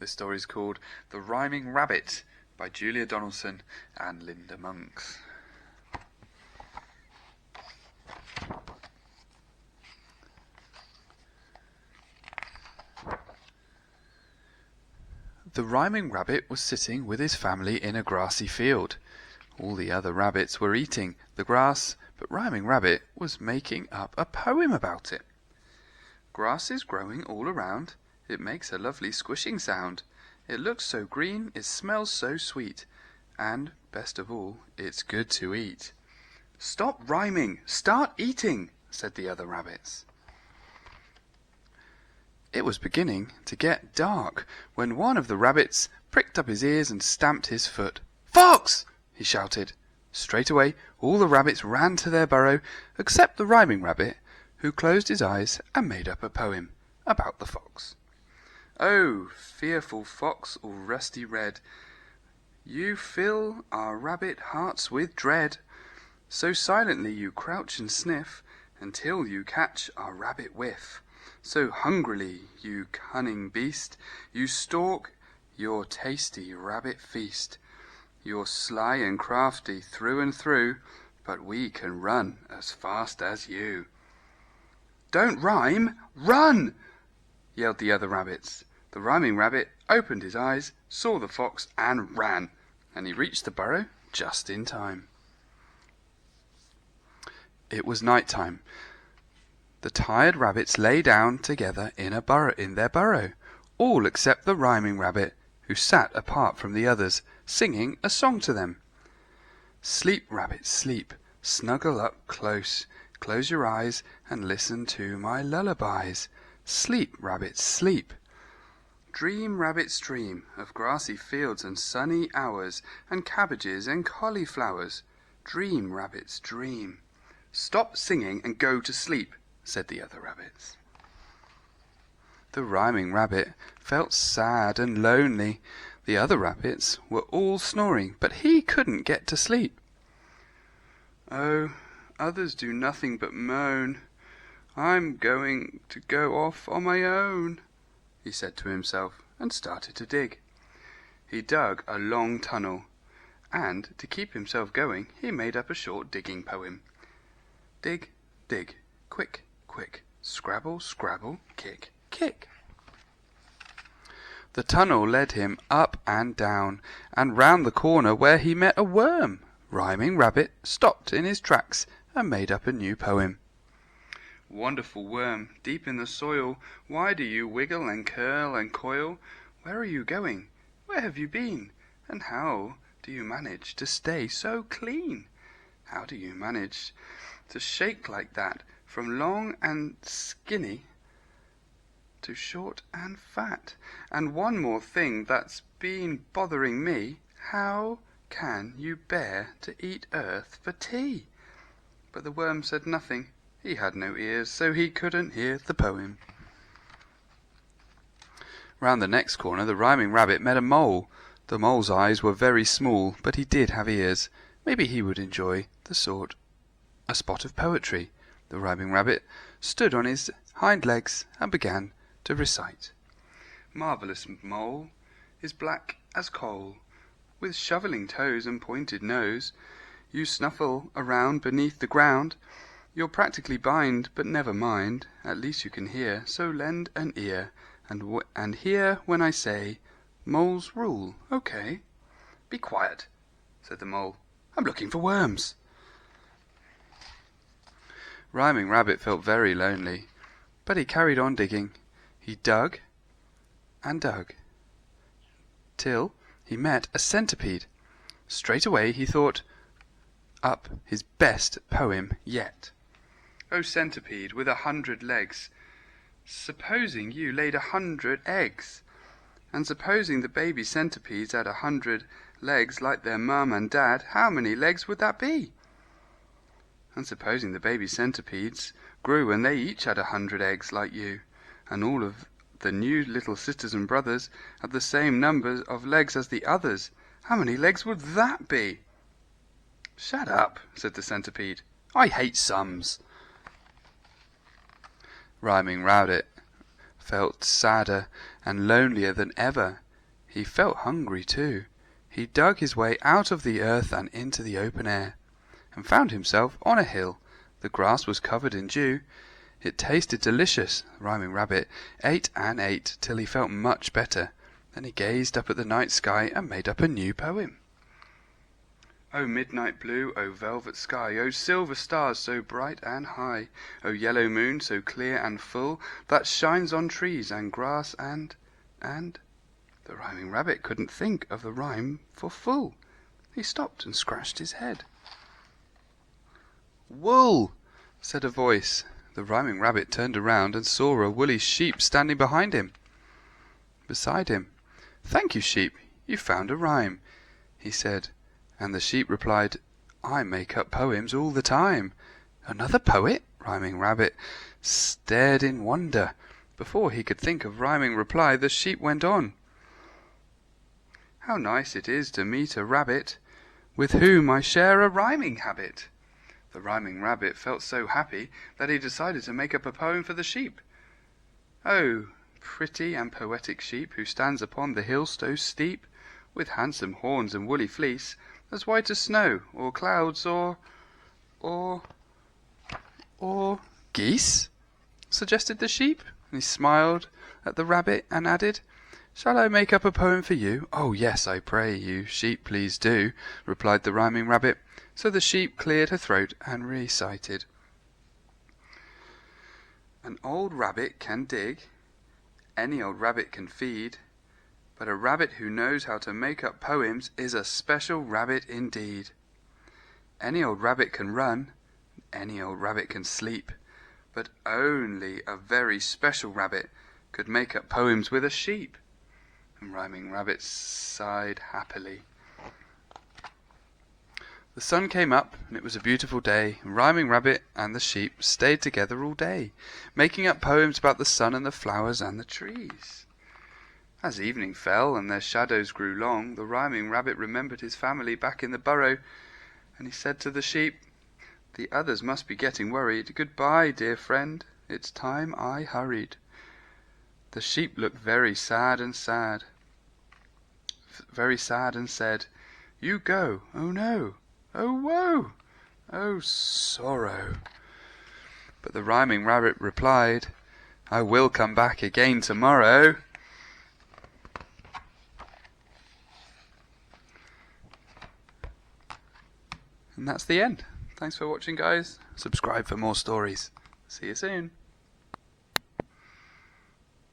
This story is called The Rhyming Rabbit by Julia Donaldson and Lynda Monks. The rhyming rabbit was sitting with his family in a grassy field. All the other rabbits were eating the grass, but Rhyming Rabbit was making up a poem about it. Grass is growing all around. It makes a lovely squishing sound. It looks so green, it smells so sweet, and, best of all, it's good to eat. "Stop rhyming! Start eating!" said the other rabbits. It was beginning to get dark when one of the rabbits pricked up his ears and stamped his foot. "Fox!" he shouted. Straight away all the rabbits ran to their burrow, except the Rhyming Rabbit, who closed his eyes and made up a poem about the fox. "Oh, fearful fox, all rusty red, you fill our rabbit hearts with dread. So silently you crouch and sniff until you catch our rabbit whiff. So hungrily, you cunning beast, you stalk your tasty rabbit feast. You're sly and crafty through and through, but we can run as fast as you." "Don't rhyme, run!" yelled the other rabbits. The Rhyming Rabbit opened his eyes, saw the fox, and ran, and he reached the burrow just in time. It was night time. The tired rabbits lay down together in their burrow, all except the Rhyming Rabbit, who sat apart from the others, singing a song to them. "Sleep, rabbit, sleep, snuggle up close, close your eyes and listen to my lullabies. Sleep, rabbit, sleep. Dream, rabbits, dream of grassy fields and sunny hours and cabbages and cauliflowers. Dream, rabbits, dream." "Stop singing and go to sleep," said the other rabbits. The Rhyming Rabbit felt sad and lonely. The other rabbits were all snoring, but he couldn't get to sleep. "Oh, others do nothing but moan. I'm going to go off on my own," he said to himself, and started to dig. He dug a long tunnel, and to keep himself going he made up a short digging poem. Dig, dig, quick, quick, scrabble, scrabble, kick, kick. The tunnel led him up and down, and round the corner where he met a worm. Rhyming Rabbit stopped in his tracks and made up a new poem. "Wonderful worm, deep in the soil, why do you wiggle and curl and coil? Where are you going? Where have you been? And how do you manage to stay so clean? How do you manage to shake like that from long and skinny to short and fat? And one more thing that's been bothering me, how can you bear to eat earth for tea?" But the worm said nothing. He had no ears, so he couldn't hear the poem. Round the next corner the Rhyming Rabbit met a mole. The mole's eyes were very small, but he did have ears. Maybe he would enjoy a spot of poetry. The Rhyming Rabbit stood on his hind legs and began to recite. "Marvellous mole is black as coal, with shoveling toes and pointed nose. You snuffle around beneath the ground. You're practically blind, but never mind. At least you can hear, so lend an ear, and hear when I say, moles rule, okay?" "Be quiet," said the mole. "I'm looking for worms." Rhyming Rabbit felt very lonely, but he carried on digging. He dug and dug, till he met a centipede. Straight away he thought up his best poem yet. "Oh, centipede with 100 legs, supposing you laid 100 eggs, and supposing the baby centipedes had 100 legs like their mum and dad, how many legs would that be? And supposing the baby centipedes grew and they each had 100 eggs like you, and all of the new little sisters and brothers had the same number of legs as the others, how many legs would that be?" "Shut up," said the centipede. "I hate sums." Rhyming Rabbit felt sadder and lonelier than ever. He felt hungry too. He dug his way out of the earth and into the open air, and found himself on a hill. The grass was covered in dew. It tasted delicious. The rhyming rabbit ate and ate till he felt much better. Then he gazed up at the night sky and made up a new poem. O midnight blue, O velvet sky, O silver stars so bright and high, O yellow moon so clear and full, that shines on trees and grass and... The rhyming rabbit couldn't think of the rhyme for full. He stopped and scratched his head. Wool, said a voice. The rhyming rabbit turned around and saw a woolly sheep standing behind him, beside him. Thank you, sheep, you found a rhyme, he said. And the sheep replied, I make up poems all the time. Another poet? Rhyming rabbit stared in wonder. Before he could think of rhyming reply, the sheep went on. How nice it is to meet a rabbit with whom I share a rhyming habit. The rhyming rabbit felt so happy that he decided to make up a poem for the sheep. Oh, pretty and poetic sheep, who stands upon the hill so steep, with handsome horns and woolly fleece, as white as snow, or clouds, or geese, suggested the sheep, and he smiled at the rabbit and added, Shall I make up a poem for you? Oh, yes, I pray you, sheep, please do, replied the rhyming rabbit. So the sheep cleared her throat and recited. An old rabbit can dig, any old rabbit can feed, but a rabbit who knows how to make up poems is a special rabbit indeed. Any old rabbit can run, any old rabbit can sleep, but only a very special rabbit could make up poems with a sheep. And rhyming rabbit sighed happily. The sun came up, and it was a beautiful day. Rhyming rabbit and the sheep stayed together all day, making up poems about the sun and the flowers and the trees. As evening fell and their shadows grew long, the rhyming rabbit remembered his family back in the burrow, and he said to the sheep, The others must be getting worried. Goodbye, dear friend, it's time I hurried. The sheep looked very sad and said, You go, oh no, oh woe, oh sorrow. But the rhyming rabbit replied, I will come back again tomorrow. And that's the end. Thanks for watching, guys. Subscribe for more stories. See you soon.